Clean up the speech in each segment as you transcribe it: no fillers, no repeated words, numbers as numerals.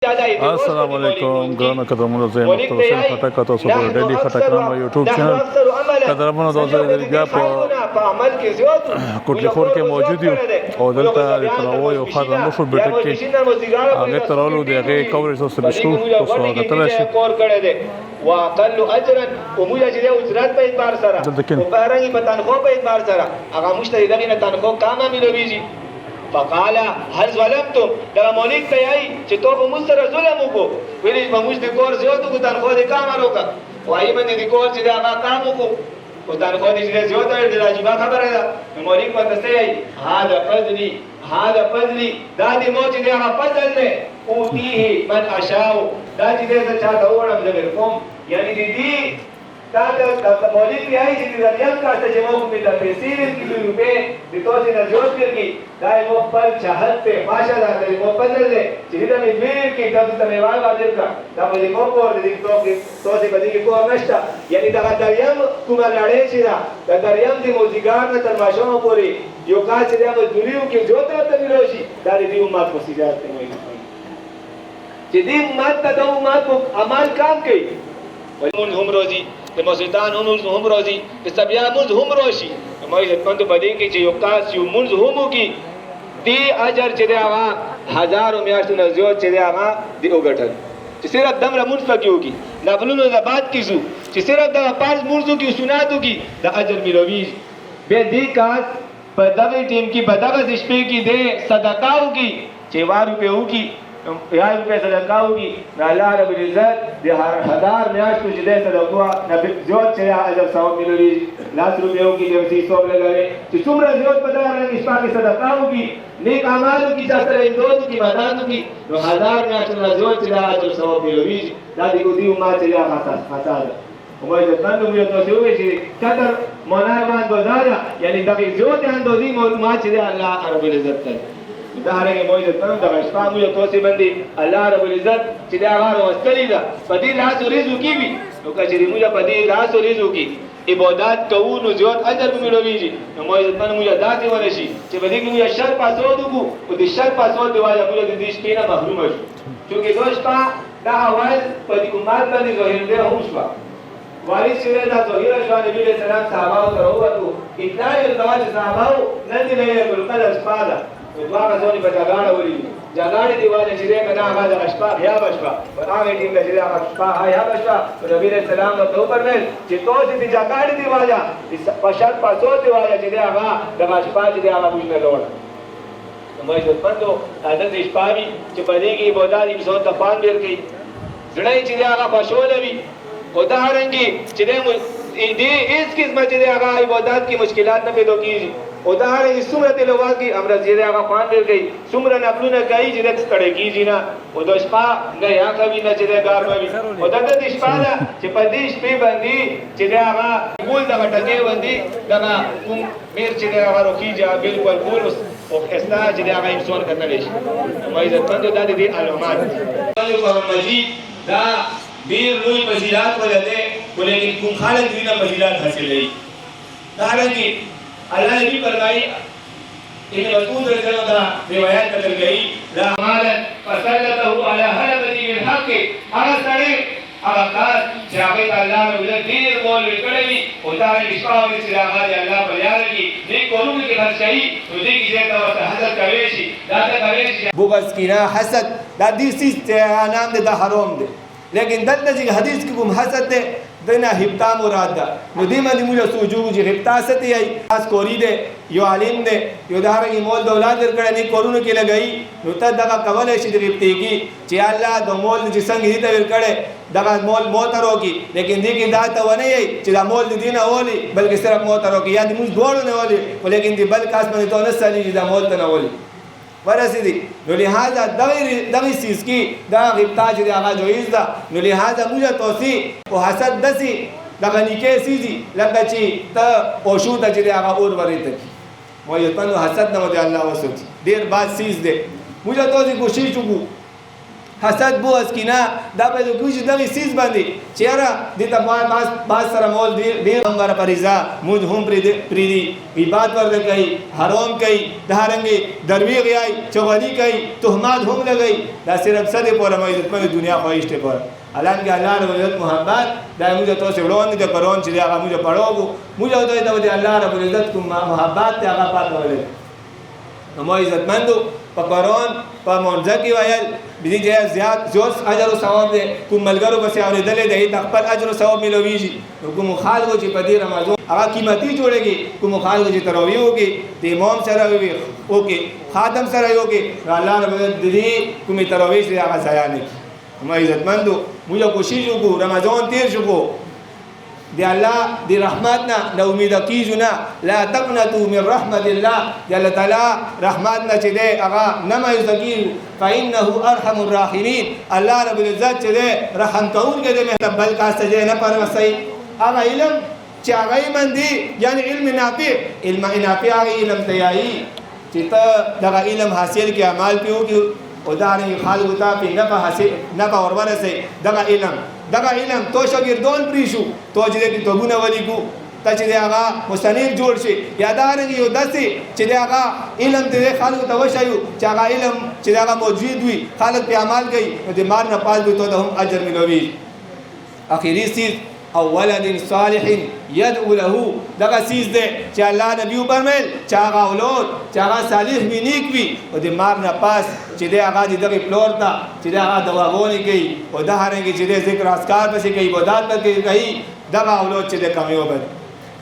السلام علیکم ګرانو قدرمنو زه مختار حسین خټک تاسو په ډیلی خټک نامه یوټیوب چینل قدرمنو دوستو بیا په کوټلی خور کې موجود یو او دلته د تنوع یو خاطر مشهور بیټک کې هغه ترالو دی هغه کوریج تاسو بشکو تاسو هغه تل شي واقل اجرا وموجه چې د اجرت په اعتبار سره او بهرنګي په تنخواه په اعتبار سره هغه مشتری دغه نه تنخواه کامه ملويږي فقال هل ظلمتم دا مولک ته یای چې تو په موږ سره ظلم وکړو ویلې په موږ د کور زیاتو کو تنخواه د کامه روکا وایي باندې د کور چې دا کام وکړو او تنخواه دې زیاتو د راجیب خبره ده مولک په تاسو یای هاذا فضلی دا دې موږ دې هغه فضل نه اوتیه من اشاء دا چې دې چاته وړم زه کوم یعنی دې دا د مولک یای چې د ریاض کارته چې موږ په پیسې کې روپے د توسې نه جوړ کړی دا یو خپل چاهت ته ماشاءالله دې مو بدل دې چې دا مې ویل کې دا ته مې وای واجب کا دا مې کوم کور دې توسې باندې کې کوم نشته یعنی دا دریم کومه لړې چې دا دریم دې موزیګار نه تر ماشومه پوري یو کار چې دا مزدوریو کې جوړه ته ملوشي دا دې امت په سیاست ته وایي چې دې امت ته د امت عمل کام کوي ومن هم روزي د مسجدان هم روزي د سبیا منځ هم روشي مې خدمت پدې کې چې یو کاس یو منځ هم کی دی اجر چې دا هزار میاشتو نه زیات چې دا دی وګټل چې صرف دمره منځ پکې وږي نفلونو د بعد کیسو چې صرف د پاس منځو کې سناتو کې د اجر ملوي به دې کاس په دغه ټیم کې په دغه شپې کې دې صدقه وږي چې وارو په وږي یا روپے صدقہ ہوگی نہ اللہ رب العزت دے ہزار میاشتو چې دې صدقه نه زیات چې اجر ثواب ملوي لاس روپے ہوگی دې وسی ثواب لګاوي چې څومره زیات پتا راغلی شپه کې صدقه ہوگی نیک اعمالو کې چې سره امدادو کې مددو کې نو هزار میاشتو نه زیات چې اجر ثواب ملوي دا دې کو دی ما چې یا خاصه ومای د تاسو یو تاسو وی چې قدر منارمان گزارا یعنی دا زیات اندازې معلومات چې الله رب العزت ته دا هرګه موږ ته د غشپا موږ توسي باندې الله رب العزت چې دا غاره واستلی دا په دې لاس ورزو کی وي نو کچې موږ په دې لاس ورزو کی عبادت کوو نو زیات اجر ملويږي نو موږ ته موږ داتې ولشي چې په دې کې موږ شر پاسو دغو او د شر پاسو دی وایا موږ د دې شپې نه محروم شو چې دوشتا دا اول په دې کومات باندې ظاهر دی هم شو وارث سره دا ظاهر شو نبی له سلام صحابه ته وروته اطلاع الزواج صحابه نن دې له القدر اسپاده دوه غزونی په جګړه ولې جګړه دیواله چې کنا هغه د اشپا یا بشپا په هغه ټیم کې چې هغه اشپا یا بشپا نبی رسول الله ته پرمل چې توسې د جګړه دیواله په شرط پاسو دیواله چې هغه د اشپا چې هغه موږ نه لوړ نو یې پندو دا د اشپاوی چې په دې کې بودا دې څو ته پان ډیر کوي ځړای چې هغه بشولوي او دا رنګي چې دې هیڅ قسمه چې هغه عبادت کې مشکلات نه پیدا کیږي او دا هغه څومره تلوات کی امر زیره هغه خوان ډیر گئی څومره نفلونه کوي چې د ستړي کیږي نه او د شپه نه یا کوي نه چې د ګار کوي او د شپه دا چې په دې شپې باندې چې دا هغه ګول د ټکي باندې دا کوم میر چې دا هغه روکیږي بالکل ګول او اسنا چې دا هغه انسان کتل شي مې د پندو د دې علامات مجید دا ډیر لوی فضیلت ولته ولیکن کوم خالد وینا فضیلت حاصلې دا رنګي اللہ نبی فرمائی ابن مسعود رضی اللہ عنہ روایت نقل گئی لا مال فسلطه على هلبة بالحق هغه سړی هغه کار چې هغه الله رب ډیر مول کړی او دا نشاو چې هغه الله په یاد کې دې کومه کې خرچي نو دې کې چې تاسو حسد کوي شي دا ته کوي شي بغض کینا حسد دا دې سیس نام دې د حرام دي لیکن دلته چې حدیث کې کوم حسد ده دنه هبتا مراد ده نو دې باندې موږ سوچو چې هبتا څه دی اس کوری ده یو عالم ده یو دارنګ مول دولت درکړه نه کورونو کې لګئی نو ته دغه کولای شي د هبتي کې چې الله د مول چې څنګه دې ورکړي دغه مول موترو کې لیکن دې کې دا ته ونه یي چې دا مول دې نه ولي بلکې صرف موترو کې یا دې موږ دوړو نه ولي ولیکن دې بل کاس باندې ته نه سالي دا مول ته نه ولي ورسېدي نو لہذا دغه سیس کې دا غبطه چې هغه جویز ده نو لہذا موږ توصي او حسد دسي دغه نیکه سيزي لکه چې ته پوښو ته چې هغه اور ورته مو یو تنو حسد نه دی الله وسوت ډیر باد سیز ده موږ توصي کوشش وکړو حسد بغض کینه دا پیدا کېږي دغې څیز باندې چې یاره دې ته بعض سره مول ډېر هم ور فریضه مونځ هم پرېږدي عبادت ورته کوي حرام کوي دارنګې درویغ یای چغلي کوي تهمات هم لګوي دا صرف څه دی پوره عزتمند دنیا خواهش دی پوره حالانکه الله رب العزت محبت دا موږ تاسو وړاندې د قرآن چې هغه موږ پړوږو موږ ته د الله رب العزت کوم محبت دی هغه پاتولې نو مو عزتمندو په قرآن په منځ کې ویل بدي چې زیات زوس اجر او ثواب دی کوم ملګرو بس اورېدلې دی د خپل اجر او ثواب ملويږي نو کوم خالق چې په دې رمضان هغه قیمتي جوړيږي کوم خالق چې تراویح وکي د امام سره وي اوکي خادم سره وي الله رب دې کوم تراویح دی هغه ضایع نه کی مو عزتمندو موږ کوشش وکړو رمضان تیر شو دی الله دی رحمت نه امید کیږو نه لا تقنطوا من رحمت الله جل تعالی رحمت نه چې دی هغه نه مایوسه کیږو فانه ارحم الراحمین الله رب العزت چې دی رحم کوونکی دی مهربان بل کاسته دی نه پرمسي هغه علم چې هغه مندي یعنی علم نافع هغه علم تیایی چې ته دغه علم حاصل کې اعمال پیو کې او دا نه خالق ته په نه په ورورسه دغه علم تو شاګردون پریشو تو چې دې توبونه ولیکو ته چې هغه مستنیر جوړ شي یادارنګ یو داسې چې هغه علم دې خالق ته وشایو چې هغه علم چې هغه موجود وي خالق په عمل کوي نو دې مار نه پاس به ته هم اجر ملوي اخیری سیز او ولد صالح يدعو له دغه سیز ده چې الله نبی فرمایل چې هغه اولاد چې هغه صالح وي نیک وي او د مار نه پاس چې هغه دغه پلور ته چې هغه دواغونه کوي او د هرنګ چې ذکر اسکار پسې کوي عبادت پسې کوي دغه اولاد چې کامیاب دي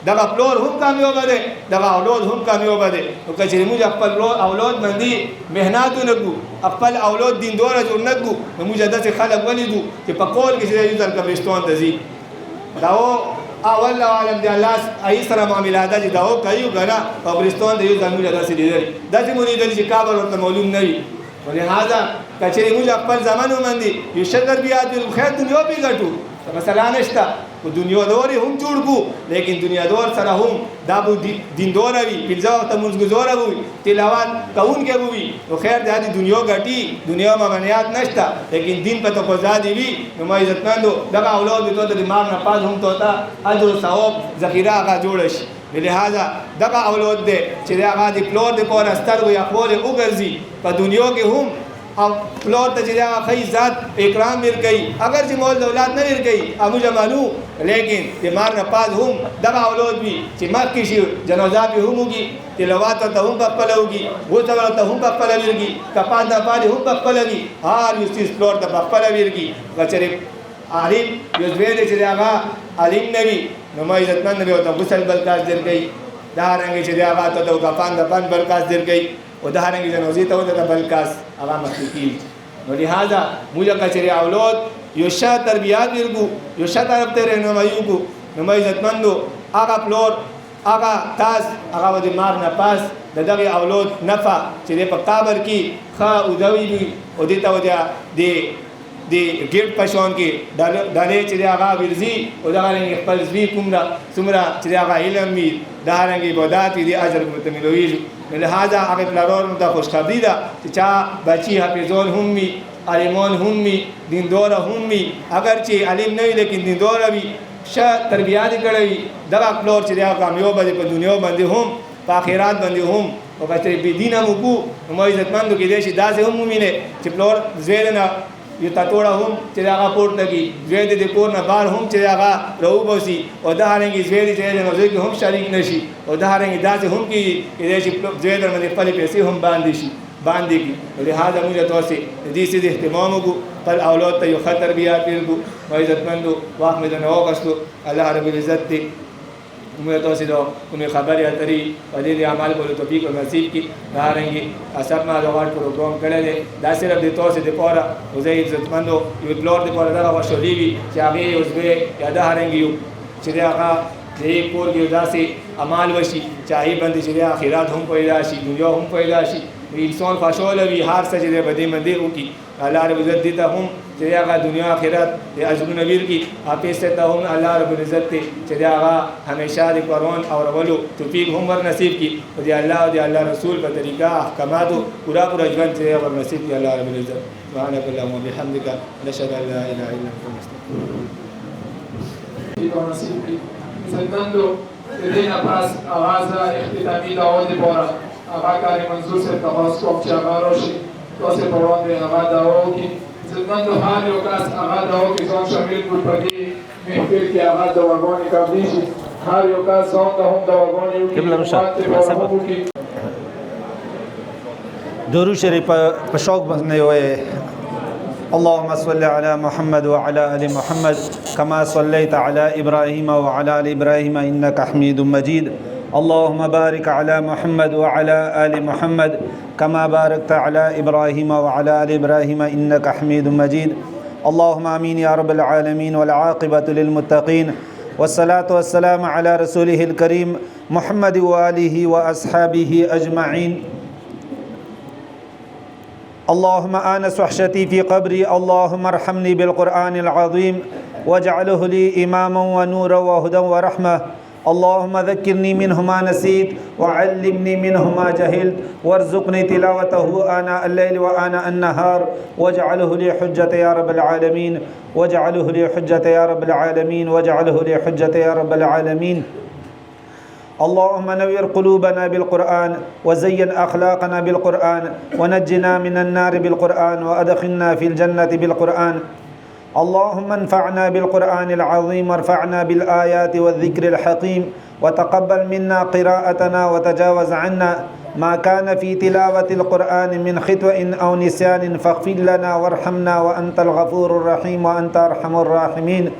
دغه پلور هم کامیاب دي دغه اولاد هم کامیاب دي او کچې موږ خپل اولاد باندې مهنت ونکړو خپل اولاد دیندار جوړ نکړو موږ داسې خلک ولیدو چې په کول کې چې یو ځل قبرستان ته ځي داو اول عالم دی الله ای سره معاملات دي داو کوي غنا قبرستان دی یو ځانګړي داسې دی داسې مونږ د چې کابل ورته معلوم نه وي ولهدا کچې موږ خپل ځمانو باندې یو شکر بیا د خیر دنیا په ګټو مثلا نشته او دنیا دوري هم جوړ کو لیکن دنیا دور سره هم دا بو دیندار وي پنځه وخت مونږ گزار وي تلاوت کوون کې وي نو خیر د دنیا ګټي دنیا ممنیات نشته لیکن دین په تو ځادي وي نو ما عزتمندو دغه اولاد ته د دماغ نه پاس هم ته اجر او ثواب ذخیره هغه جوړ شي لہذا دغه اولاد دې چې هغه د پلور د پور استر وي خپل وګرځي په دنیا کې هم او پلوت ته چې هغه خی ذات اکرام ورکړي اگر چې مول اولاد نه ورکړي امو جمالو لیکن د مار نه پاز هم دغه اولاد وي چې مکه شي جنازه به هم وږي تلاوت ته هم خپل وږي غوته ته هم خپل ورګي کپا د پاره هم خپل وږي هر یو څه پلوت ته خپل ورګي بچره عالم یو ځوی چې هغه عالم نوي نو ما عزتمن نوي او ته غسل بلکاس درګي دا رنګ چې هغه ته د کپان د پن بلکاس درګي او دا رنګ جنازې ته د بلکاس هغه مخکې نو لہذا موږ کچري اولاد یو ښه تربیات ورکو یو ښه طرف ته رهنمایي وکړو نو ما عزتمندو هغه پلور هغه تاس هغه د مار نه پاس دغه اولاد نفع چې په قبر کې ښه او دوی او د ته د ګیټ پښون کې دالې چې هغه ورزي او دغه خپل ځوی کومره څومره چې هغه علم می دا رنګ عبادت دي اجر متملوي لہذا هغه پلارور ته خوشخبری ده چې چا بچي حافظون هم می عالمان هم می دیندار هم می اگر چې عالم نه وي لیکن دیندار وي ښه تربیات کړی دغه پلور چې هغه کامیاب دي په دنیا باندې هم په آخرت باندې هم او کچې بی دینه مو مو عزتمندو کې دي چې داسې هم مومینه چې پلور زیرنه یو تاټوړه هم چې هغه پورته کی زوی د کور نه بار هم چې هغه راو بوسي او د هرنګي زوی چې نو زوی هم شریک نشي او د هرنګي داسې هم کی چې زوی در باندې خپل پیسې هم باندې شي باندې کی لہذا موږ تاسو دې سي اهتمام وکړو پر اولاد ته یو خطر بیا پیرګو عزتمندو واخ مې نه وکړو الله رب العزت دې موږ تاسو ته کومه خبرې اترې په دې عمل کولو توفیق او نصیب کی دا رنګي اصل ما دا وړ پروګرام کړل دا صرف د تاسو د پاره او زه عزتمندو یو بلور د پاره دا خوشالي وي چې هغه اوس به یاد هرنګي چې هغه دې کور کې داسې عمل وشي چې هغه باندې چې اخرات هم پیدا شي دنیا هم پیدا شي انسان خوشحال وي هر څه چې دی به دې باندې وکړي الله رب العزت دې ته هم چې هغه دنیا آخرت د اجرونه ورکړي حافظ ته هم الله رب العزت دی چې هغه همیشه د قرآن اورولو توفیق هم ور نصیب کړي او د الله او د الله رسول په طریقه احکاماتو پورا ژوند چې ور نصیب کړي الله رب العزت سبحانك اللهم وبحمدك نشهد ان لا اله الا انت نستغفرك Saltando de la paz a Gaza, اختتامی دعوت بارا آقا کاری منظور سے تخواست کو اپچه آقا روشی تو سے پروان دے آقا دعوت کی زدمندو حال یوکاس آقا دعوت کی زون شمیل بود پردی محفل کی آقا دواگانی کبلیشی حال یوکاس زون دا هم دواگانی یوکی مبات کی درود شریف په شوق باندې وای اللهم صل على محمد وعلى ال محمد كما صليت على ابراهيم وعلى ال ابراهيم انك حميد مجيد اللهم بارك على محمد وعلى ال محمد كما باركت على ابراهيم وعلى ال ابراهيم انك حميد مجيد اللهم امين يا رب العالمين والعاقبة للمتقين والصلاة والسلام على رسوله الكريم محمد وآله وأصحابه أجمعين اللهم آنس وحشتي في قبري اللهم ارحمني بالقرآن العظيم واجعله لي إماما ونورا وهدى ورحمة اللهم ذكرني منه ما نسيت وعلمني منه ما جهلت وارزقني تلاوته آناء الليل وآناء النهار واجعله لي حجة يا رب العالمين واجعله لي حجة يا رب العالمين واجعله لي حجة يا رب العالمين اللهم نوّر قلوبنا بالقرآن وزين أخلاقنا بالقرآن ونجنا من النار بالقرآن وأدخلنا في الجنة بالقرآن اللهم انفعنا بالقرآن العظيم وارفعنا بالآيات والذكر الحكيم وتقبل منا قراءتنا وتجاوز عنا ما كان في تلاوة القرآن من خطأ أو نسيان فاغفر لنا وارحمنا وأنت الغفور الرحيم وأنت أرحم الراحمين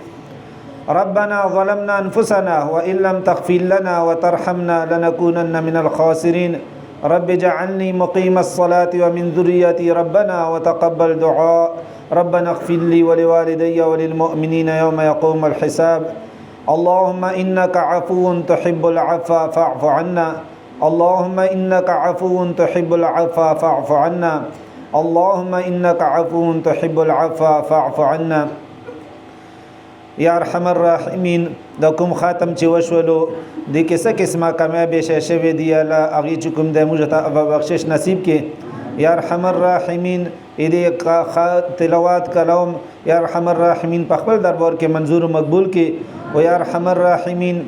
ربنا ظلمنا أنفسنا وإن لم تغفر لنا وترحمنا لنكونن من الخاسرين رب اجعلني مقيم الصلاة ومن ذريتي ربنا وتقبل دعاء ربنا اغفر لي ولوالدي وللمؤمنين يوم يقوم الحساب اللهم إنك عفو تحب العفو فاعف عنا اللهم إنك عفو تحب العفو فاعف عنا اللهم إنك عفو تحب العفو فاعف عنا یا ارحم الراحمین د کوم خاتم چې وشولو د کیسه قسمه کامیابی شوه دی الله هغه چې کوم د موږ ته بخشش نصیب کې یا ارحم الراحمین دې تلاوت کلام یا ارحم الراحمین په خپل دربار کې منظور او مقبول کې او یا ارحم الراحمین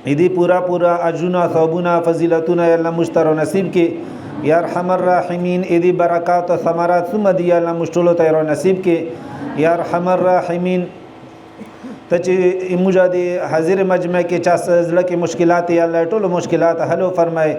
دې پورا اجرونه ثوابونه فضیلتونه الله مشترو نصیب کې یا ارحم الراحمین دې برکات او ثمرات ثم دی الله مشتلو ته نصیب کې یا ارحم الراحمین ته چې موږ د حاضر مجمع کې چا زړه کې مشکلات یا الله ټول مشکلات حل فرمای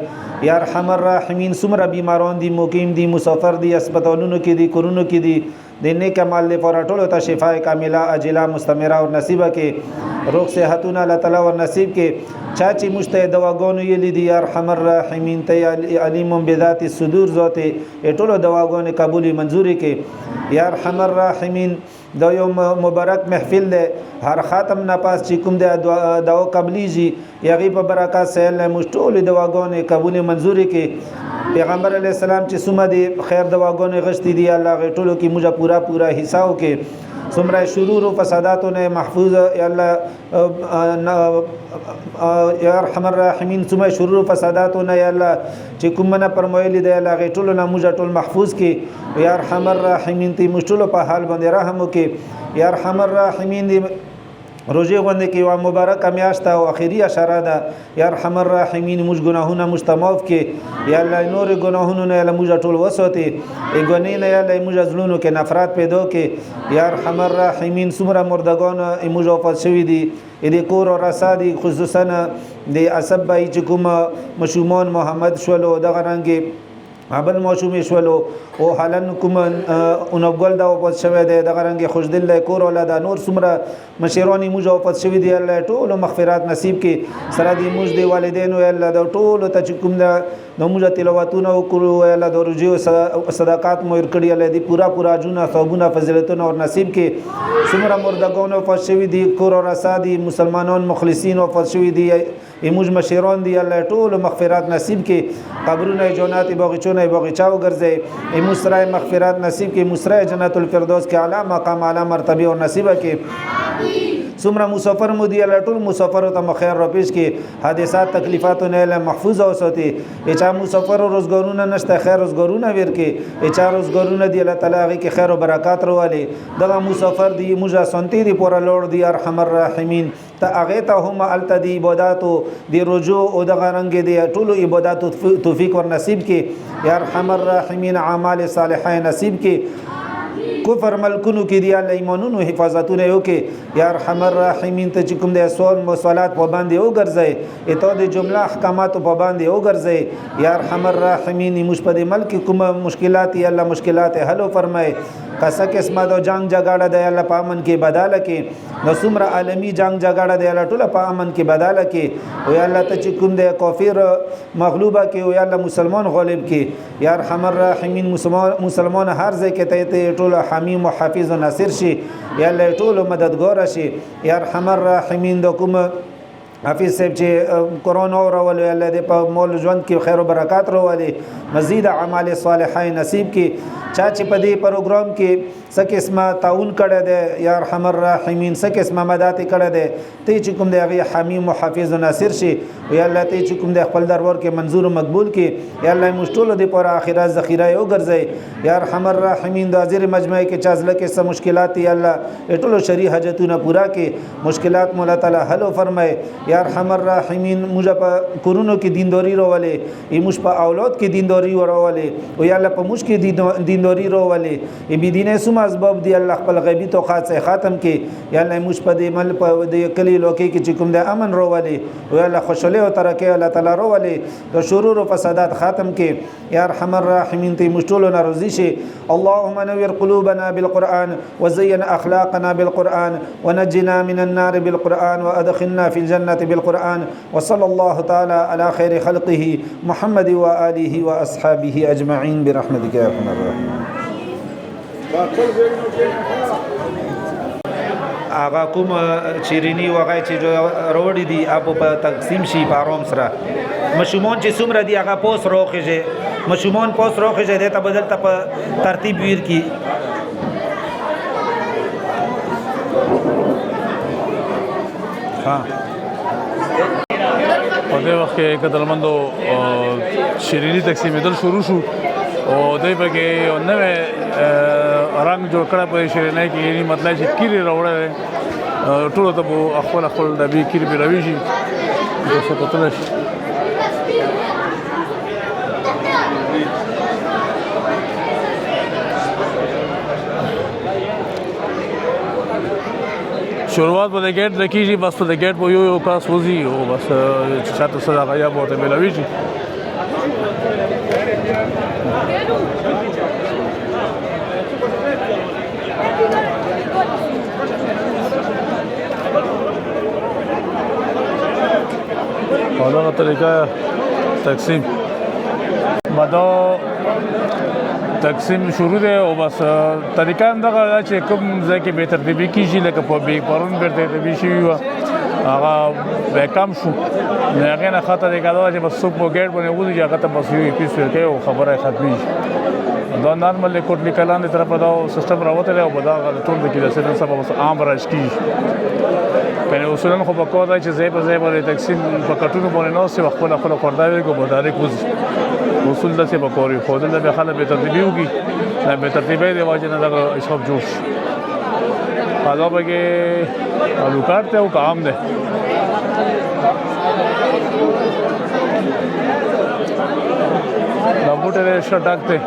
یا ارحم الراحمین سمره بیماران دي مقیم دي مسافر دي هسپتالونو کې دي کورونو کې دي د نیک مال لپاره ټول ته شفای کامله عاجله مستمره او نصیبه کې روغ صحتونه الله تعالی ور نصیب کې چا چې مشته دواګانو یې دي یا ارحم الراحمین ته علیم بذات الصدور ذات ټول دواګانو قبول منزوري کې یا ارحم الراحمین دا یو مبارک محفل ده هر خاتم نه پاس چې کوم د دعا قبلیږي یغي په برکات سهل مشټول دواګانې قبول منزوري کې پیغمبر علی السلام چې سمه دي خیر دواګانې غشتي دي الله غټولو کې موږ پورا حصہ کې سمره شرور و فساداتو نه محفوظ یا الله یا ارحم الراحمین سمره شرور و فساداتو نه یا الله چې کوم نه پرمایلی دی الله غټولو نه موږ ټول محفوظ کې یا ارحم الراحمین تی مشټولو په حال باندې رحم وکي یا ارحم الراحمین دی روزه باندې کې وا مبارک میاشت او اخیری اشاره ده یا ارحم الراحمین موږ ګناهونه مستماف کې یا الله نور ګناهونه نه له موږ ټول وسوتي ای ګنې نه یا له موږ ظلمونو کې نفرت پیدا کې یا ارحم الراحمین سمره مردگان موږ په شوی دي دې کور او رسادي خصوصا د اسبای چې کوم مشومان محمد شولو دغه رنګ ابل موشوم شولو او حالن کوم اونګل دا واپس شوی دی دغه رنګ خوشدل دی کور ولا دا نور څومره مشرانی موږ واپس شوی دی الله ټول مغفرات نصیب کې سره دی موږ دی والدینو الله دا ټول ته چې کوم نو موږ تلاوتونه وکړو الله د رجو صدقات مو ورکړي الله دی پورا جونه ثوابونه فضیلتونه او نصیب کې څومره مردگان واپس شوی دی کور او رسادي مسلمانان مخلصین واپس شوی دی موږ مشران دی الله ټول مغفرات نصیب کې قبرونه جنات باغچونه باغچا وګرځي مسرای مغفرات نصیب کې مسرای جنت الفردوس کې اعلی مقام اعلی مرتبه او نصیب کې څومره مسافر مو دی الله ټول مسافر ته خیر را پیش کې حادثات تکلیفات نه محفوظ اوساتي اچا مسافر روزګارونه نشته خیر روزګارونه ورکې اچا روزګارونه دی الله تعالی هغه کې خیر او برکات روالي دغه مسافر دی موږ سنتي دی پورا لوړ دی ارحم الراحمین ته هغه ته هم التدی عبادت دی رجوع او دغه رنگ دی ټول عبادت توفیق ور نصیب کې یا ارحم الراحمین اعمال صالحه نصیب کې کفر ملکونو کې دی الله ایمانونو حفاظتونه یو کې یا ارحم الراحمین ته چې کوم د اصول مصالحات په باندې او ګرځي اته د جمله احکامات په باندې او ګرځي یا ارحم الراحمین مش په ملک کوم مشکلات یا الله مشکلات حل فرمای قصه قسمه د جنگ جګړه د الله په امن کې بداله کې د څومره عالمی جنگ جګړه د الله ټول په امن کې بداله کې او یا الله ته چې کوم د کافر مغلوبه کې او یا الله مسلمان غالب کې یا ارحم الراحمین مسلمان هر ځای کې ته ټول حمیم و حافظ و ناصر شي یا الله ټول مددگار شي یا ارحم الراحمین د کوم حافظ صاحب چې قرآن او راولي الله دې په مول ژوند کې خیر او برکات راولي مزید اعمال صالحه نصیب کې چا چې په دې پروګرام کې څه قسمه تعاون کړی دی یا ارحم الراحمین څه قسمه مدد کړی دی ته چې کوم دی هغه حمیم او حافظ و ناصر شي یا الله ته چې کوم دی خپل دربار کې منظور او مقبول کې یا الله مشتول دی پر اخرت ذخیره او ګرځي یا ارحم الراحمین د حاضر مجمع کې چازله کې څه مشکلات یا الله ټول شری حاجتونه پورا کې مشکلات مولا تعالی حل فرمای یا ارحم الراحمین موږ په کورونو کې دینداری راولي موږ په اولاد کې دینداری راولي او یا الله په موږ کې دینداری راولي بی دینه سم اسباب دی الله خپل غیبی توقات ختم کې یا الله موږ په دې مل په دې کلی لوکي کې چې کوم د امن راولي او یا الله خوشاله او ترکه الله تعالی راولي د شرور او فسادات ختم کې یا ارحم الراحمین ته موږ ټول ناروزي شي اللهم نور قلوبنا بالقران وزين اخلاقنا بالقران ونجنا من النار بالقران وادخلنا في الجنه بالقرآن وصلى الله تعالى على خير خلقه محمد وآله وأصحابه أجمعين برحمتك يا أرحم الراحمين. آغا کوم چیرینی وغای چې روړی دی اپ په تقسیم شي په آرام سره مشومان چې څومره دی هغه پوس روخه مشومان پوس روخه دې ته بدل ته په ترتیب ویر کی ها په دې وخت کې قدرمندو شیرینی تقسیمېدل شروع شو او دوی پکې یو نوی رنګ جوړ کړی په شیرینۍ کې یعنې مطلب چې کیرې راوړی ټولو ته به خپل ډبې کیرې پرې راویشي څه کتلی شي شروعات په د ګیټ نه کېږي بس په د ګیټ په یو کاس وځي او بس چې چاته څه دغه یا به ورته میلاویږي په دغه طریقه تقسیم دا تقسیم شروع دی او بس طریقه هم دغه چې کوم ځای کې به ترتیبي کېږي لکه په پرون به ترتیبي شوي وه هغه به کم شو نو هغې نه ښه طریقه دا ده چې بس څوک په ګیټ باندې وځي چې هغه ته بس یو پیس ورکوي او خبره یې ختمېږي دا نارمل د کوټلي کلان د طرفه دا سیسټم راوتلی او په دغه ټول د کې د نن سبا بس عام رایج کېږي کنې اصولا خو په کار دی چې ځای په ځای باندې تقسیم په کټونو باندې ناست وي خپله خپله خوردا ورکړو به ډایرکټ وځي اصول داسې به کار وي خو دلته بیا خلک بې ترتیبي وکړي د بې ترتیبۍ د وجې نه دغه حساب جوړ شي دا پکې الوکاټ دی او که عام دی دا بوټی دی ښه ډک دی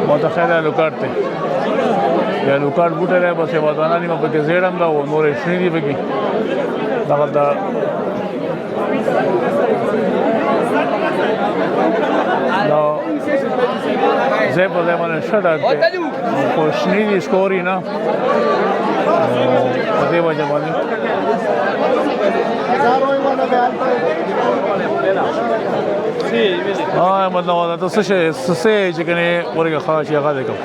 ماته خیال الوکاټ دی یا الوکاټ بوټی دی بس یوه دانه نیمه پکې زیړ هم ده او نورې شنې دي پکې دغلته دا ځای په ځای باندې ښه ډک دی خو شنې دي سکوري نه په دې وجه باندې مطلب دا څه شی چې کنه ورګه خاص یا غاده کوم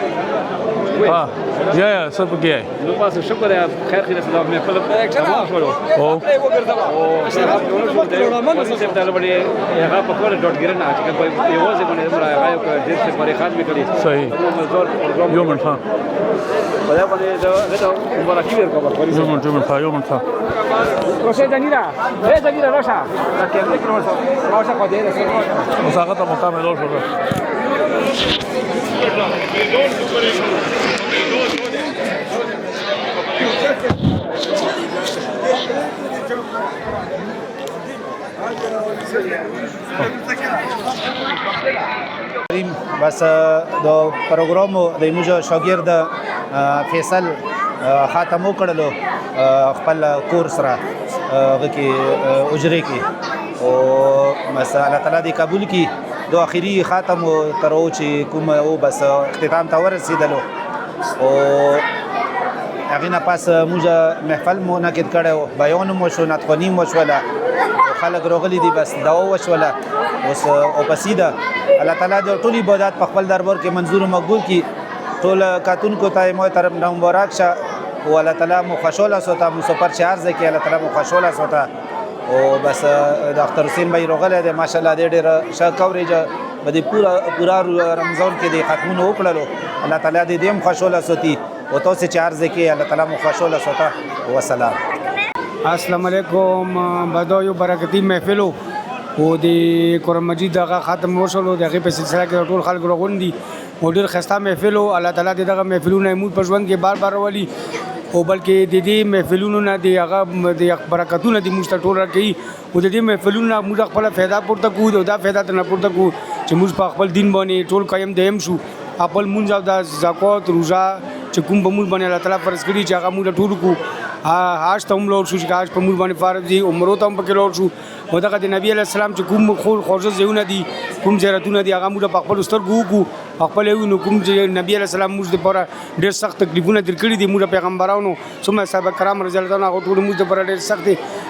یا څه پکې نو تاسو شکر یا خیر خیر سلام مې خپل تمام شروع او څه په لړ هغه په کوله ډاټ ګرن چې په یوازې باندې مرا هغه یو ډېر څه پرې خاط میکړي صحیح یو منټ ها په دا باندې دا مبارکي ورکوم یو منټ یو منټ کوشش دنیرا راشه دا کېمره کې راشه کو دې راشه اوس هغه ته مقام له شو بس د پروګرام د موږ شاګرد فیصل خاتم وکړلو خپل کورس را غکی اجره کې او بس الله تعالی دې قبول کړي دو اخیری خاتم تر او چې کوم او بس اختتام ته ورسېدلو او هغه نه پاس موږ محفل منعقد کړو بیان مو شو نطقنی مو شولا خلک راغلي دي بس دعا وشولا اوس او پسیده الله تعالی دې ټول عبادت په خپل دربار کې منظور او مقبول کړي ټول کاتونکو ته مو طرف نه مبارک شه او الله تعالی مو خوشاله سوته مو سپر چارز کې الله تعالی مو خوشاله سوته او بس ډاکټر حسین بھائی راغله دې ماشاءالله دې ډېر ښه کوریج بده پورا رمضان کې دې ختمونه وکړلو الله تعالی دې دې خوشاله سوتي او تاسو چارز کې الله تعالی مو خوشاله سوته والسلام السلام علیکم بدایو برکتی محفلو او د قرآن مجید دغه ختم وشولو دغه په سلسله کې ټول خلک راغونډي او ډېر ښایسته محفل و الله تعالی دې دغه محفلونه موږ په ژوند کې بار بار راولي او بلکې د دې محفلونو نه د هغه د برکتونه د موږ ته ټول راکوي او د دې محفلونو نه موږ خپله فایده پورته کوو او دا فایده ترنه پورته کوو چې موږ په خپل دین باندې ټول قایم دایم شو خپل مونځ او د زکات روژه چې کوم به موږ باندې الله تعالی فرض کړي چې هغه موږ ټول کوو حج ته هم لوړ شو چې حج په موږ باندې فرض دي عمرو ته هم پکې لوړ شو او دغه د نبي علیه السلام چې کوم خوږه ځایونه دي کوم زیارتونه دي هغه موږ په خپلو سترګو وکړو خپل یو نو کوم چې نبی علیه السلام موږ دپاره ډېر سخت تکلیفونه تېر کړي دي موږ پیغمبرانو څومره صحابه کرام رضی الله تعالی هغه ټول موږ دپاره ډېر سخت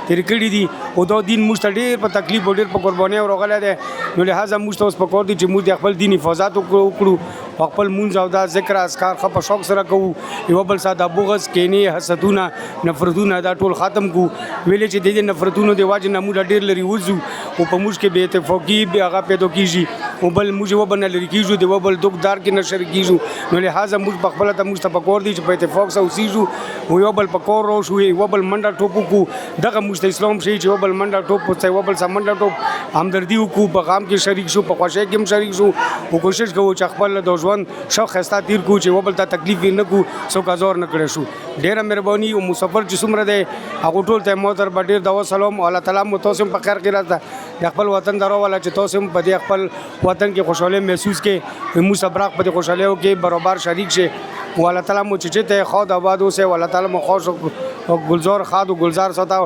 تېر کړي دي او دا دین موږ ته ډېر په تکلیف او ډېر په قربانیو راغلی دی نو لهذا موږ ته اوس پکار دي چې موږ د خپل دین حفاظت وکړو خپل مونځ او دا ذکر اذکار خو په شوق سره کوو یو بل سره د بغض کینې حسدونه نفرتونه دا ټول ختم کو ویلې چې د دې نفرتونو د واجب نه موږ ډېر لري وځو او په موږ کې به اتفاقی به هغه پیدا کیږي او بل موږ وبنه لري کیږو د وبل دوکدار کې نشر کیږو نو لهذا موږ په خپل ته موږ ته پکور دي چې په اتفاق سره اوسېږو او یو بل پکور رو شو یو بل منډه ټوپو کو دغه موږ ته اسلام شي چې یو بل منډه ټوپ څه یو بل سره منډه ټوپ همدردي وکړو په غام کې شریک شو په خوشۍ کې هم شریک شو او کوشش کوو چې خپل د ژوند شو خسته تیر کو چې وبل ته تکلیف نه کو سو کازور نه کړی شو ډیره مهرباني او مسافر چې څومره دی هغه ټول ته موتر بډیر دوا سلام الله تعالی مو تاسو په خیر کې راځه د خپل وطن درو والا چې تاسو په دې خپل وطن کې خوشاله محسوس کې مو صبرق په خوشاله او کې برابر شریک شي او الله تعالی مو چې ته خود آباد اوسه الله تعالی مو خوش او گلزار خاد او گلزار ستا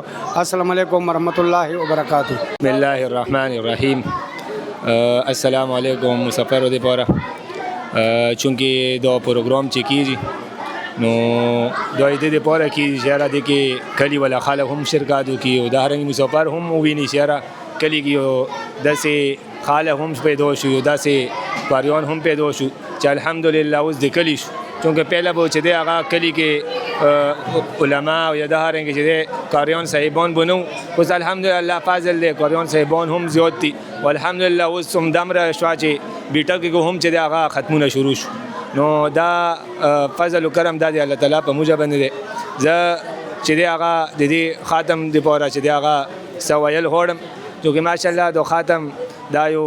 السلام علیکم ورحمت الله وبرکاته بسم الله الرحمن الرحیم السلام علیکم مسافر دې پاره چونکې دا پروګرام چې کیږي نو دا دې لپاره کې اشاره دي کې کلی ولا خلک هم شرکت وکړي او دا هرنګ مسافر هم وویني اشاره کلی کې داسې خلک هم پیدا شو داسې پاریان هم پیدا شو چې الحمدلله اوس د کلی شو چونکه پهله به چې دی هغه کلی کې علما او یا د هرنګ چې دی قاریان صاحبان بنو اوس الحمدلله فضل دی قاریان صاحبان هم زیات دي والحمدلله اوس هم دمره شو چې بیټه کې هم چې دی هغه ختمونه شروع شو نو دا فضل و کرم دا دی الله تعالی په موږ باندې دی زه چې دی هغه د دې خاتم دپاره چې دی هغه څه ویل غواړم چونکې ماشاءالله د خاتم دا یو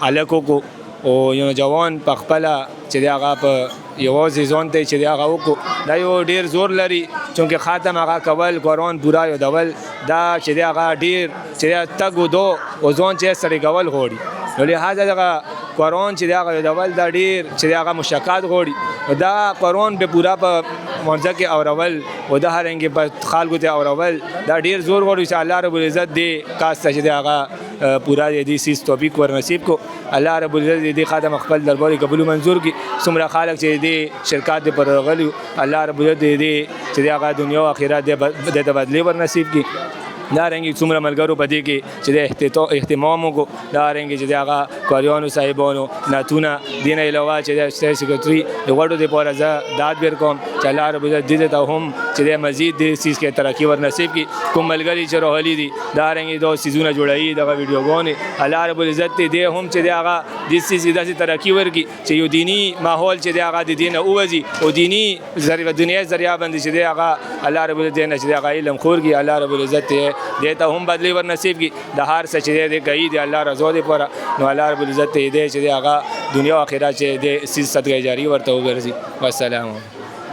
هلک وکړو او یو جوان په خپله چې دی هغه په یوازې ځان ته چې دی هغه وکړو دا یو ډېر زور لري چونکې خاتم هغه کول قرآن پورا یادول دا چې دی هغه ډېر چې دی تګ و دو او ځان چې سړی کول غواړي نو لهذا دغه قرآن چې دی هغه یادول دا ډېر چې دی هغه مشقت غواړي دا قرآن به پورا په مونځه کې اورول او دا هرنګې په خلکو ته اورول دا ډېر زور غواړي چې الله رب العزت دې کاس ته چې دی هغه پورا دې سیز توفیق ور نصیب کو الله رب العزت دې خاتم خپل دربار قبول منظور کی څومره خلک چې دې شرکت دې پر غلي الله رب العزت دې چې هغه دنیا او آخرت دې تبادله ور نصیب کی دا رنګي څومره ملګرو په دې کې چې د اهتمام وکړو دا رنګي چې هغه کاریانو صاحبانو ناتونه دین علاوه چې د سټیټ سیکریټري د غړو د پوره ز داد بیر کوم چې الله رب عزت دې ته هم چې د مزید د سیس کې ترقی ور نصیب کی کوم ملګری چې روحلي دي دا رنګي دوه سيزونه جوړایي دغه ویډیوګونه الله رب العزت دې هم چې هغه د سیس د ترقی ورګي چې یو دینی ماحول چې هغه د دین اوځي او دینی ذریعہ دنیا ذریعہ باندې چې هغه الله رب العزت نه چې هغه علم خورګي الله رب العزت دیتا هم بدلی ور نصیب کی د هر څه چې دې کوي د الله رضا دې پر نو الله رب العزت دې چې هغه دنیا او آخرت چې دې سیس صدقه جاری ورته وګرځي والسلام